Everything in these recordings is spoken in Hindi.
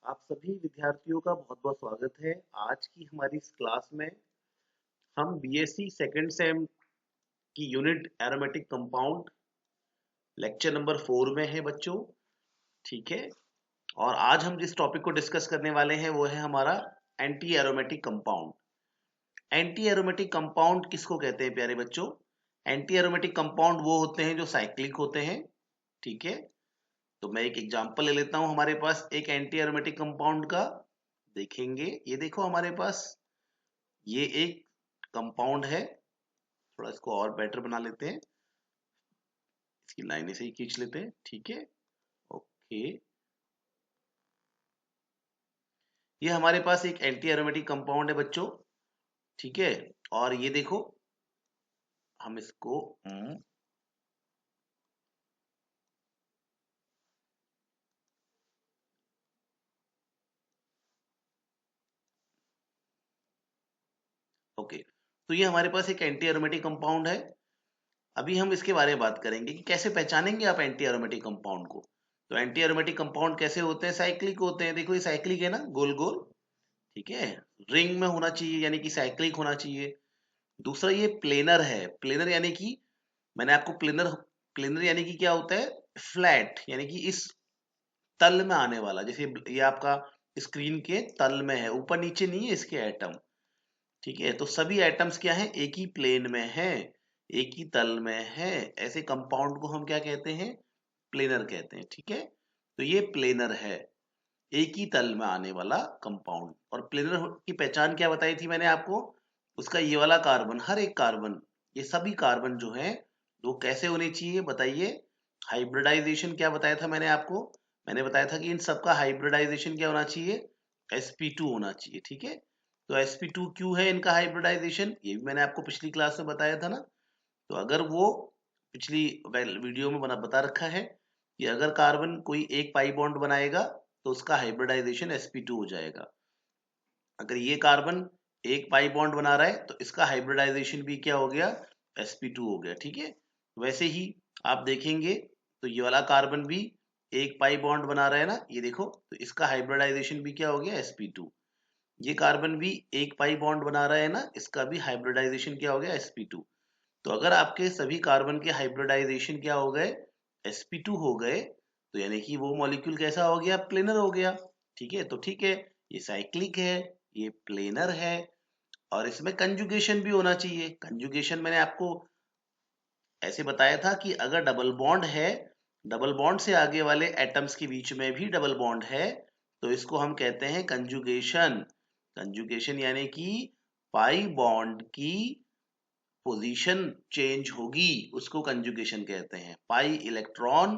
आप सभी विद्यार्थियों का बहुत बहुत स्वागत है। आज की हमारी इस क्लास में हम बीएससी सेकंड सेम की unit aromatic compound lecture number 4 में है बच्चों। ठीक है। और आज हम जिस टॉपिक को डिस्कस करने वाले हैं वो है हमारा anti aromatic compound. Anti aromatic compound किसको कहते हैं प्यारे बच्चों? एंटी एरोमेटिक कंपाउंड वो होते हैं जो साइक्लिक होते हैं। ठीक है। तो मैं एक एग्जांपल ले लेता हूं। हमारे पास एक एंटी एरोमेटिक कंपाउंड का देखेंगे। ये देखो हमारे पास ये एक कंपाउंड है। थोड़ा इसको और बेटर बना लेते हैं। इसकी लाइन ऐसे ही खींच लेते हैं। ठीक है। ओके। ये हमारे पास एक एंटी एरोमेटिक कंपाउंड है बच्चों। ठीक है। और ये देखो हम इसको ओके। तो ये हमारे पास एक एंटी एरोमेटिक कंपाउंड है। अभी हम इसके बारे में बात करेंगे कि कैसे पहचानेंगे आप एंटी एरोमेटिक कंपाउंड को। तो एंटी एरोमेटिक कंपाउंड कैसे होते हैं? साइक्लिक होते हैं। देखो ये साइक्लिक है ना, गोल गोल। ठीक है। रिंग में होना चाहिए यानी कि साइक्लिक होना चाहिए। दूसरा ये प्लेनर है। प्लेनर यानी कि मैंने आपको प्लेनर प्लेनर यानी कि क्या होता है? फ्लैट यानी कि इस तल में आने वाला। जैसे ये आपका स्क्रीन के तल में है, ऊपर नीचे नहीं है इसके एटम। ठीक है। तो सभी एटम्स क्या है? एक ही प्लेन में है, एक ही तल में है। ऐसे कंपाउंड को हम क्या कहते हैं? प्लेनर कहते हैं। ठीक है। तो ये प्लेनर है, एक ही तल में आने वाला कंपाउंड। और प्लेनर की पहचान क्या बताई थी मैंने आपको? उसका ये वाला कार्बन, हर एक कार्बन, ये सभी कार्बन जो है वो कैसे होने चाहिए बताइए? हाइब्रिडाइजेशन क्या बताया था मैंने आपको? मैंने बताया था कि इन सबका हाइब्रिडाइजेशन क्या होना चाहिए? sp2 होना चाहिए। ठीक है। तो sp2 क्यों है इनका हाइब्रिडाइजेशन? ये भी मैंने आपको पिछली क्लास में बताया था ना। तो अगर वो पिछली वीडियो में बता रखा है कि अगर कार्बन कोई एक पाई बॉन्ड बनाएगा तो उसका हाइब्रिडाइजेशन sp2 हो जाएगा। अगर ये कार्बन एक पाई बॉन्ड बना रहा है तो इसका हाइब्रिडाइजेशन भी क्या हो गया? sp2 हो गया। ठीक है। वैसे ही आप देखेंगे तो ये वाला कार्बन भी एक पाई बॉन्ड बना रहा है ना, ये देखो। तो इसका हाइब्रिडाइजेशन भी क्या हो गया? sp2। ये कार्बन भी एक पाई बॉन्ड बना रहा है ना, इसका भी हाइब्रिडाइजेशन क्या हो गया? sp2। तो अगर आपके सभी कार्बन के हाइब्रिडाइजेशन क्या हो गए? sp2 हो गए, तो यानी कि वो मॉलिक्यूल कैसा हो गया? प्लेनर हो गया। ठीक है। तो ठीक है, ये साइक्लिक है, ये प्लेनर है। और इसमें कंजुगेशन भी होना चाहिए। कंजुगेशन मैंने आपको ऐसे बताया था कि अगर डबल बॉन्ड है, डबल बॉन्ड से आगे वाले एटम्स के बीच में भी डबल बॉन्ड है, तो इसको हम कहते हैं कंजुगेशन। कंजुगेशन यानी कि पाई बॉन्ड की पोजीशन चेंज होगी, उसको कंजुगेशन कहते हैं। पाई इलेक्ट्रॉन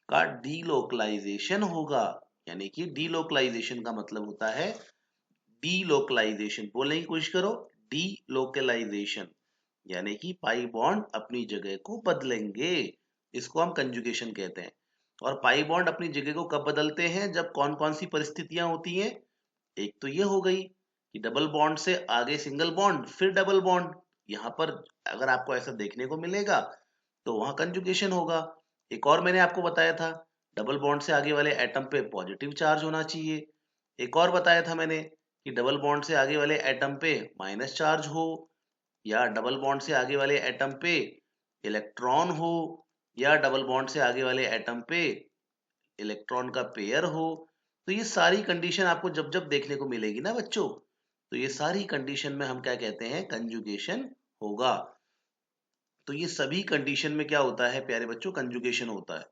का डीलोकलाइजेशन होगा। यानी कि डीलोकलाइजेशन का मतलब होता है डीलोकलाइजेशन। बोलने की कोशिश करो, डीलोकलाइजेशन यानी कि पाई बॉन्ड अपनी जगह को बदलेंगे। इसको हम कंजुगेशन कहते हैं। और पाई बॉन्ड अपनी जगह को कब बदलते हैं? जब कौन कौन सी परिस्थितियां होती हैं? एक तो ये हो गई कि डबल बॉन्ड से आगे सिंगल बॉन्ड, फिर डबल बॉन्ड। यहां पर अगर आपको ऐसा देखने को मिलेगा तो वहां कंजुगेशन होगा। एक और मैंने आपको बताया था, डबल बॉन्ड से आगे वाले एटम पे पॉजिटिव चार्ज होना चाहिए। एक और बताया था मैंने कि डबल बॉन्ड से आगे वाले एटम पे माइनस चार्ज हो, या डबल बॉन्ड से आगे वाले एटम पे इलेक्ट्रॉन हो, या डबल बॉन्ड से आगे वाले एटम पे इलेक्ट्रॉन का पेयर हो। तो ये सारी कंडीशन आपको जब जब देखने को मिलेगी ना बच्चों, तो ये सारी कंडीशन में हम क्या कहते हैं? कंजुगेशन होगा। तो ये सभी कंडीशन में क्या होता है प्यारे बच्चों? कंजुगेशन होता है।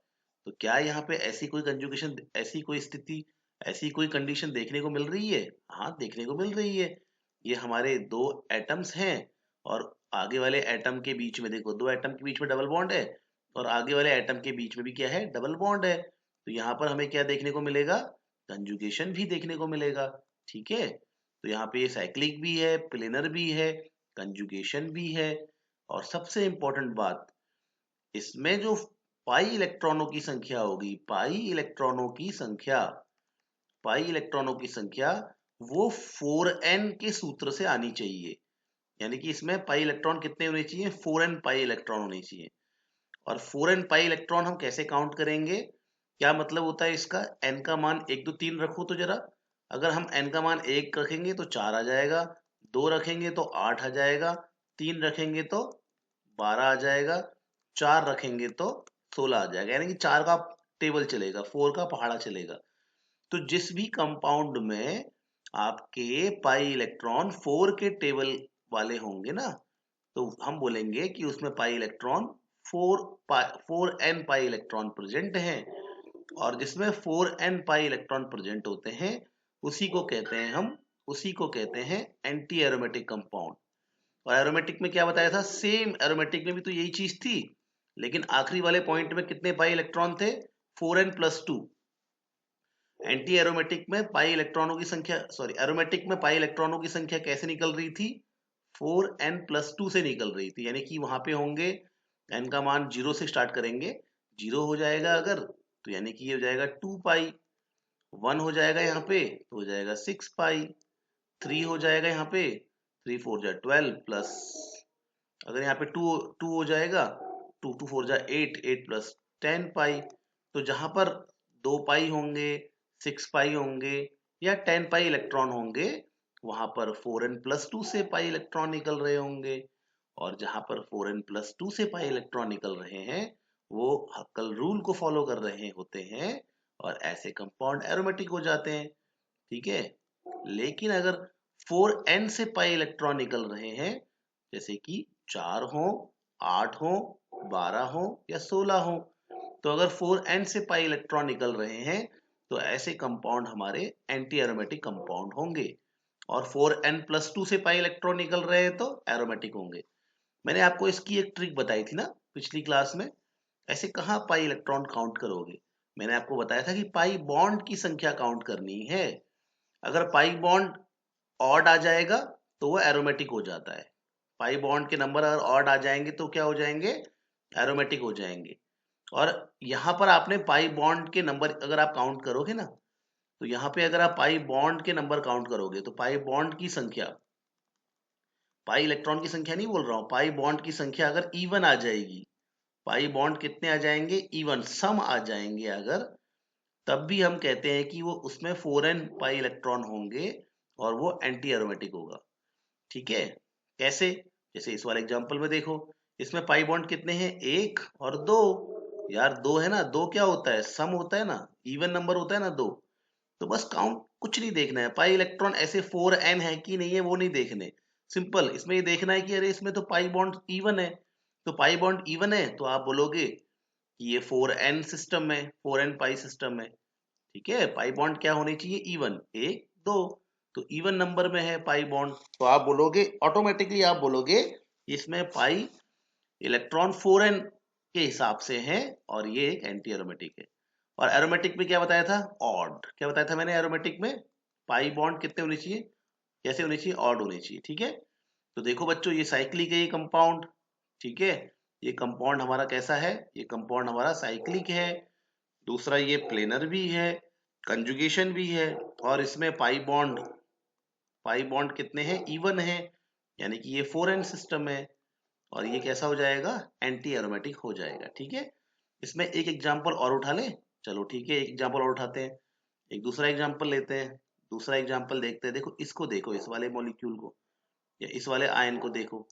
तो क्या यहाँ पे ऐसी कोई कंजुगेशन, ऐसी कोई स्थिति, ऐसी कोई कंडीशन देखने को मिल रही है? हाँ, देखने को मिल रही है। ये हमारे दो एटम्स हैं और आगे वाले एटम के बीच में देखो, दो एटम के बीच में डबल बॉन्ड है और आगे वाले एटम के बीच में भी क्या है? डबल बॉन्ड है। तो यहाँ पर हमें क्या देखने को मिलेगा? कंजुगेशन भी देखने को मिलेगा। ठीक है। तो यहाँ पे ये साइक्लिक भी है, प्लेनर भी है, कंजुगेशन भी है। और सबसे इंपॉर्टेंट बात, इसमें जो पाई इलेक्ट्रॉनों की संख्या होगी, पाई इलेक्ट्रॉनों की संख्या वो 4n के सूत्र से आनी चाहिए। यानी कि इसमें पाई इलेक्ट्रॉन कितने होने चाहिए? 4n पाई इलेक्ट्रॉन होने चाहिए। और 4n पाई इलेक्ट्रॉन हम कैसे काउंट करेंगे? क्या मतलब होता है इसका? n का मान 1 2 3 रखो तो जरा। अगर हम n का मान 1 रखेंगे तो 4 आ जाएगा, 2 रखेंगे तो 8 आ जाएगा, 3 रखेंगे तो 12 आ जाएगा, 4 रखेंगे तो 16 आ जाएगा। यानी कि 4 का टेबल चलेगा, 4 का पहाड़ा चलेगा। तो जिस भी कंपाउंड में आपके पाई इलेक्ट्रॉन 4 के टेबल वाले होंगे ना, तो हम बोलेंगे कि उसमें pi electron 4n pi electron present हैं। और जिसमें 4n पाई इलेक्ट्रॉन प्रेजेंट होते हैं उसी को कहते हैं एंटी एरोमेटिक कंपाउंड। और एरोमेटिक में क्या बताया था? सेम एरोमेटिक में भी तो यही चीज थी, लेकिन आखिरी वाले पॉइंट में कितने पाई इलेक्ट्रॉन थे? 4n+2। एंटी एरोमेटिक में पाई इलेक्ट्रॉनों की संख्या, सॉरी, एरोमेटिक में पाई इलेक्ट्रॉनों की संख्या कैसे निकल रही थी? 4n+2 से निकल रही थी। यानी कि वहां पे होंगे, n का मान 0 से स्टार्ट करेंगे, 0 हो जाएगा अगर, तो यानी कि ये हो जाएगा 2 पाई। 1 हो जाएगा यहाँ पे तो हो जाएगा 6 पाई। 3 हो जाएगा यहाँ पे, 3 4 जा 12 प्लस, अगर यहाँ पे 2 2 हो जाएगा, 2 2 4 जा 8, 8 प्लस 10 पाई। तो जहां पर 2 पाई होंगे, 6 पाई होंगे या 10 पाई इलेक्ट्रॉन होंगे, वहां पर 4n+2 से पाई इलेक्ट्रॉन निकल रहे होंगे। और जहां पर 4n+2 से पाई इलेक्ट्रॉन निकल रहे हैं, वो हक्कल रूल को फॉलो कर रहे होते हैं, और ऐसे कंपाउंड एरोमेटिक हो जाते हैं। ठीक है। लेकिन अगर 4n से पाई इलेक्ट्रॉन निकल रहे हैं, जैसे कि 4 हो, 8 हो, 12 हो या 16 हो, तो अगर 4n से पाई इलेक्ट्रॉन निकल रहे हैं, तो ऐसे कंपाउंड हमारे एंटी एरोमेटिक कंपाउंड होंगे। और 4n+2 से पाई इलेक्ट्रॉन निकल रहे हैं तो एरोमेटिक होंगे। मैंने आपको इसकी एक ट्रिक बताई थी ना पिछली क्लास में। ऐसे कहाँ पाई इलेक्ट्रॉन काउंट करोगे? मैंने आपको बताया था कि पाई बॉन्ड की संख्या काउंट करनी है। अगर पाई बॉन्ड ऑड आ जाएगा तो वो एरोमेटिक हो जाता है। पाई बॉन्ड के नंबर अगर ऑड आ जाएंगे तो क्या हो जाएंगे? एरोमेटिक हो जाएंगे। और यहाँ पर आपने पाई बॉन्ड के नंबर अगर आप काउंट करोगे ना, तो यहाँ पे अगर आप पाई बॉन्ड के नंबर काउंट करोगे तो पाई बॉन्ड की संख्या, पाई इलेक्ट्रॉन की संख्या नहीं बोल रहा हूँ, पाई बॉन्ड की संख्या अगर इवन आ जाएगी, पाई बॉन्ड कितने आ जाएंगे? इवन, सम आ जाएंगे अगर, तब भी हम कहते हैं कि वो उसमें 4n पाई इलेक्ट्रॉन होंगे और वो एंटी एरोमेटिक होगा। ठीक है। कैसे? जैसे इस वाले एग्जांपल में देखो, इसमें पाई बॉन्ड कितने हैं? 1 और 2। यार 2 है ना, 2 क्या होता है? सम होता है ना, इवन नंबर होता है ना 2। तो बस काउंट कुछ नहीं देखना है, पाई इलेक्ट्रॉन ऐसे 4n है कि नहीं है वो नहीं देखने। सिंपल इसमें ये देखना है कि अरे इसमें तो पाई बॉन्ड इवन है। तो पाई बॉन्ड इवन है तो आप बोलोगे कि ये 4n सिस्टम है, 4n पाई सिस्टम है। ठीक है। पाई बॉन्ड क्या होनी चाहिए? इवन, 1 2। तो इवन नंबर में है पाई बॉन्ड, तो आप बोलोगे, ऑटोमेटिकली आप बोलोगे इसमें पाई इलेक्ट्रॉन 4n के हिसाब से है और ये एक एंटी एरोमेटिक है। और एरोमेटिक में क्या बताया था? ऑड। क्या बताया था मैंने एरोमेटिक में? पाई बॉन्ड कितने होने चाहिए? कैसे होने चाहिए? ऑड होने चाहिए। ठीक है। तो देखो बच्चों, ये साइक्लिक है ये कंपाउंड। ठीक है। ये कंपाउंड हमारा कैसा है? ये कंपाउंड हमारा साइक्लिक है। दूसरा ये प्लेनर भी है, कंजुगेशन भी है, और इसमें पाई बॉन्ड कितने हैं? इवन है। यानी कि ये 4n सिस्टम है, और ये कैसा हो जाएगा? एंटी एरोमेटिक हो जाएगा। ठीक है। इसमें एक एग्जांपल और उठा ले। चलो ठीक है, एक एग्जांपल और उठाते हैं। एक दूसरा एग्जांपल लेते हैं। दूसरा एग्जांपल देखते हैं। देखो इसको, देखो इस वाले मॉलिक्यूल को या इस वाले आयन को देखो।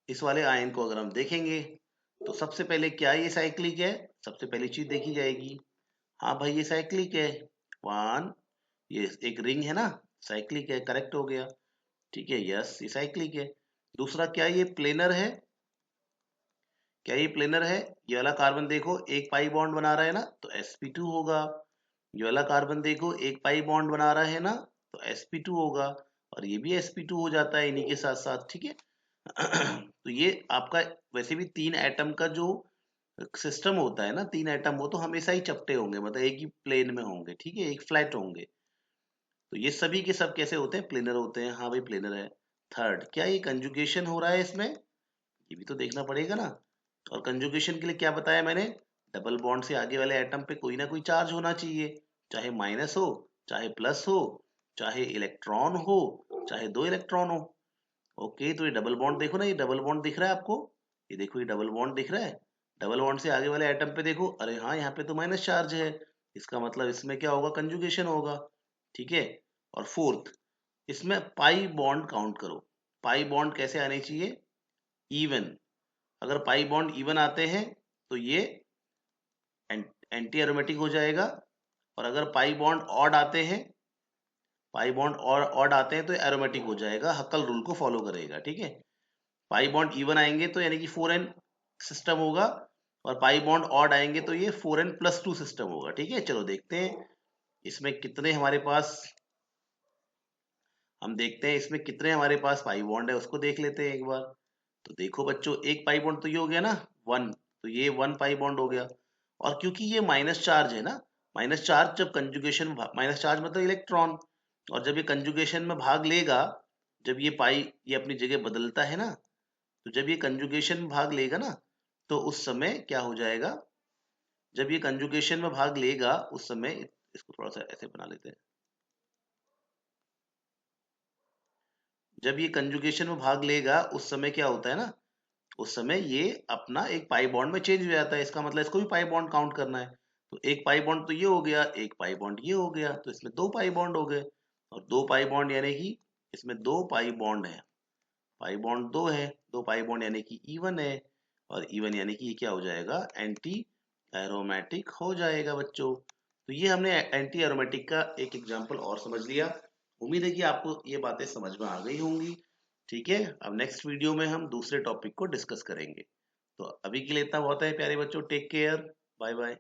इस वाले आयन को अगर हम देखेंगे तो सबसे पहले क्या ये साइक्लिक है? सबसे पहली चीज देखी जाएगी। हाँ भाई ये साइक्लिक है। वन, ये एक रिंग है ना, साइक्लिक है, करेक्ट हो गया। ठीक है, यस ये साइक्लिक है। दूसरा, क्या ये प्लेनर है? क्या ये प्लेनर है? ये वाला कार्बन देखो एक पाई बॉन्ड बना रहा है ना, तो sp2 होगा। ये वाला कार्बन देखो एक पाई बॉन्ड बना रहा है ना, तो sp2 होगा। और ये भी sp2 हो जाता है इन्हीं के साथ साथ। ठीक है। तो ये आपका वैसे भी 3 एटम का जो सिस्टम होता है ना, 3 एटम वो तो हमेशा ही चपटे होंगे, मतलब एक ही प्लेन में होंगे। ठीक है, एक फ्लैट होंगे। तो ये सभी के सब कैसे होते हैं? प्लेनर होते हैं। हाँ भाई प्लेनर है। थर्ड, क्या ये कंजुगेशन हो रहा है इसमें? ये भी तो देखना पड़ेगा ना। और कंजुगेशन के लिए क्या बताया मैंने? डबल बॉन्ड से आगे वाले एटम पे कोई ना कोई चार्ज होना चाहिए, चाहे माइनस हो, चाहे प्लस हो, चाहे इलेक्ट्रॉन हो, चाहे 2 इलेक्ट्रॉन हो। ओके, तो ये डबल बॉन्ड देखो ना, ये डबल बॉन्ड दिख रहा है आपको? ये देखो, ये डबल बॉन्ड दिख रहा है। डबल बॉन्ड से आगे वाले एटम पे देखो, अरे हाँ यहाँ पे तो माइनस चार्ज है, इसका मतलब इसमें क्या होगा, कंजुगेशन होगा। ठीक है। और फोर्थ, इसमें पाई बॉन्ड काउंट करो। पाई बॉन्ड कैसे आने चाहिए, इवन। अगर पाई बॉन्ड इवन आते हैं तो ये एंटी एरोमेटिक हो जाएगा, और अगर पाई बॉन्ड ऑड आते हैं, पाई बॉन्ड और ऑड आते हैं तो एरोमेटिक हो जाएगा, हक्कल रूल को फॉलो करेगा। ठीक है। पाई बॉन्ड इवन आएंगे तो यानी कि 4n सिस्टम होगा, और पाई बॉन्ड ऑड आएंगे तो ये 4n+2 सिस्टम होगा। ठीक है, चलो देखते हैं इसमें कितने हमारे पास, हम देखते हैं इसमें कितने हमारे पास पाई बॉन्ड है, उसको देख लेते हैं एक बार। तो देखो बच्चों, एक पाई बॉन्ड तो ये हो गया ना, 1, तो ये 1 पाई बॉन्ड हो गया। और क्योंकि ये माइनस चार्ज है ना, माइनस चार्ज जब कंजुगेशन में, माइनस चार्ज मतलब इलेक्ट्रॉन, और जब ये कंजुगेशन में भाग लेगा, जब ये पाई ये अपनी जगह बदलता है ना, तो जब ये कंजुगेशन में भाग लेगा ना, तो उस समय क्या हो जाएगा, जब ये कंजुगेशन में भाग लेगा उस समय, इसको थोड़ा सा ऐसे बना लेते हैं, जब ये कंजुगेशन में भाग लेगा उस समय क्या होता है ना, उस समय ये अपना एक पाई बॉन्ड में चेंज हो जाता है, इसका मतलब इसको भी पाई बॉन्ड काउंट करना है। तो एक पाई बॉन्ड तो ये हो गया, एक पाई बॉन्ड ये हो गया, तो इसमें दो पाई बॉन्ड हो गए। और दो पाई बॉन्ड यानी कि इसमें दो पाई बॉन्ड है, पाई बॉन्ड दो है, दो पाई बॉन्ड यानी कि इवन है, और इवन यानी कि ये क्या हो जाएगा, एंटी एरोमेटिक हो जाएगा बच्चों। तो ये हमने एंटी एरोमेटिक का एक एग्जांपल और समझ लिया। उम्मीद है कि आपको ये बातें समझ में आ गई होंगी। ठीक है, अब नेक्स्ट वीडियो में हम दूसरे टॉपिक को डिस्कस करेंगे। तो अभी के लिए इतना बहुत है प्यारे बच्चों, टेक केयर, बाय बाय।